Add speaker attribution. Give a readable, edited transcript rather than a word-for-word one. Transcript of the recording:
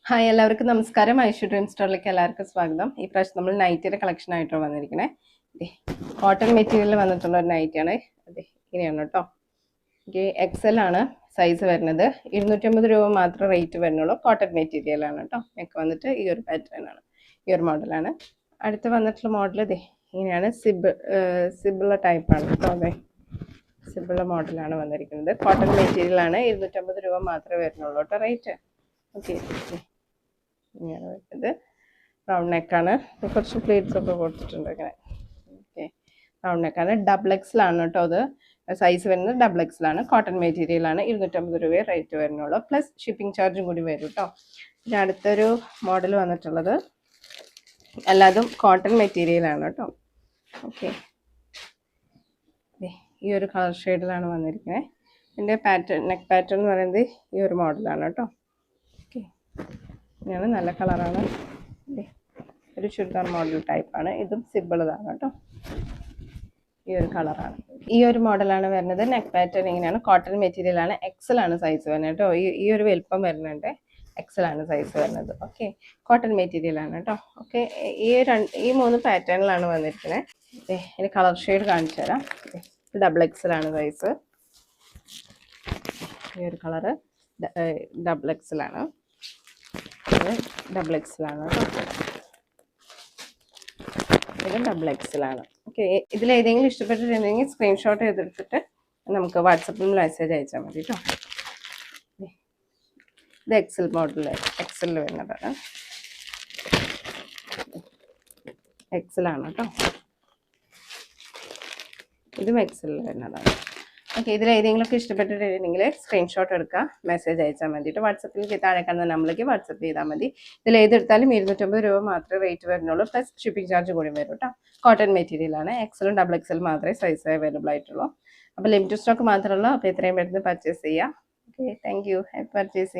Speaker 1: Hi എല്ലാവർക്കും നമസ്കാരം. Aishu dream സ്റ്റോറിലേക്ക് എല്ലാവർക്കും സ്വാഗതം. ഈ പ്രാവശ്യം നമ്മൾ നൈറ്റിയുടെ കളക്ഷൻ ആയിട്ടാണ് വന്നിരിക്കണേ. കോട്ടൺ മെറ്റീരിയൽ വന്നിട്ടുള്ള ഒരു നൈറ്റിയാണ്. അതെ, ഇങ്ങനെയാണ് കേട്ടോ. എക്സൽ ആണ് സൈസ് വരുന്നത്. 250 രൂപ മാത്രം റേറ്റ് വരുന്നുള്ളൂ. കോട്ടൺ മെറ്റീരിയൽ ആണ് കേട്ടോ. നെക്ക് വന്നിട്ട് ഈ ഒരു പാറ്റേൺ ആണ്, ഈ ഒരു മോഡലാണ്. അടുത്ത് വന്നിട്ടുള്ള മോഡൽ ഇതേ ഇങ്ങനെയാണ്. സിബിള ടൈപ്പാണ് കേട്ടോ. അതെ, സിബിള മോഡലാണ് വന്നിരിക്കുന്നത്. കോട്ടൺ മെറ്റീരിയൽ ആണ്. 250 രൂപ മാത്രമേ വരുന്നുള്ളൂ കേട്ടോ റേറ്റ്. ഓക്കെ, ഇങ്ങനെ വരുന്നത് റൗണ്ട് നെക്കാണ്. കുറച്ച് പ്ലേറ്റ്സ് ഒക്കെ കൊടുത്തിട്ടുണ്ട് ഇങ്ങനെ. ഓക്കെ, റൗണ്ട് നെക്കാണ്. ഡബിൾ എക്സിലാണ് കേട്ടോ. അത് സൈസ് വരുന്നത് ഡബിൾ എക്സിലാണ്. കോട്ടൺ മെറ്റീരിയൽ ആണ്. 250 രൂപയെ റേറ്റ് വരുന്നുള്ളൂ. പ്ലസ് ഷിപ്പിംഗ് ചാർജും കൂടി വരും കേട്ടോ. പിന്നെ അടുത്തൊരു മോഡൽ വന്നിട്ടുള്ളത് എല്ലാതും കോട്ടൺ മെറ്റീരിയൽ ആണ് കേട്ടോ. ഓക്കെ, ഈ ഒരു കളർ ഷെയ്ഡിലാണ് വന്നിരിക്കുന്നത്. ഇതിൻ്റെ പാറ്റേൺ, നെക്ക് പാറ്റേൺ എന്ന് പറയുന്നത് ഈ ഒരു മോഡലാണ് കേട്ടോ. ഓക്കെ, ഇങ്ങനെയാണ്. നല്ല കളറാണ്. ഒരു ചുരിദാർ മോഡൽ ടൈപ്പാണ്. ഇതും സിബിളതാണ് കേട്ടോ. ഈ ഒരു കളറാണ്. ഈ ഒരു മോഡലാണ് വരുന്നത്. നെക്ക് പാറ്റേൺ ഇങ്ങനെയാണ്. കോട്ടൺ മെറ്റീരിയൽ ആണ്. എക്സൽ ആണ് സൈസ് വരുന്നത് കേട്ടോ. ഈ ഒരു വലുപ്പം വരുന്നുണ്ട്. എക്സൽ ആണ് സൈസ് വരുന്നത്. ഓക്കെ, കോട്ടൺ മെറ്റീരിയൽ ആണ് കേട്ടോ. ഓക്കെ, ഈ 3 പാറ്റേണിലാണ് വന്നിരിക്കുന്നത്. ഇനി കളർ ഷെയ്ഡ് കാണിച്ചു തരാം. ഡബിൾ എക്സൽ ആണ് സൈസ്. ഈ ഒരു കളറ് ഡബിൾ എക്സൽ ആണ്. ഡബിൾ എക്സലാണ് കേട്ടോ. ഇത് ഡബിൾ എക്സലാണ്. ഓക്കെ, ഇതിൽ ഏതെങ്കിലും ഇഷ്ടപ്പെട്ടിട്ടുണ്ടെങ്കിൽ സ്ക്രീൻഷോട്ട് ചെയ്തെടുത്തിട്ട് നമുക്ക് വാട്സപ്പിൽ മെസ്സേജ് അയച്ചാൽ മതി കേട്ടോ. ഇത് എക്സൽ മോഡൽ, എക്സലിൽ വരുന്നതാണ്. എക്സലാണ് കേട്ടോ. ഇതും എക്സലിൽ വരുന്നതാണ്. ഓക്കെ, ഇതിൽ ഏതെങ്കിലുമൊക്കെ ഇഷ്ടപ്പെട്ടിട്ടുണ്ടെങ്കിൽ സ്ക്രീൻഷോട്ട് എടുക്കുക, മെസ്സേജ് അയച്ചാൽ മതിയിട്ട്. വാട്സപ്പിലേക്ക് താഴെ കാണുന്ന നമ്പറിലേക്ക് വാട്സപ്പ് ചെയ്താൽ മതി. ഇതിൽ ഏതെടുത്താലും 250 രൂപ മാത്രമേ റേറ്റ് വരുന്നുള്ളൂ. പ്ലസ് ഷിപ്പിംഗ് ചാർജ് കൂടി വരും കേട്ടോ. കോട്ടൺ മെറ്റീരിയൽ ആണ്. എക്സലും ഡബിൾ എക്സൽ മാത്രമേ സൈസ് അവൈലബിൾ ആയിട്ടുള്ളൂ. അപ്പോൾ ലിമിറ്റഡ് സ്റ്റോക്ക് മാത്രമേ ഉള്ളൂ. അപ്പോൾ ഇത്രയും പെട്ടെന്ന് പർച്ചേസ് ചെയ്യാം. Okay, thank you. Happy purchasing.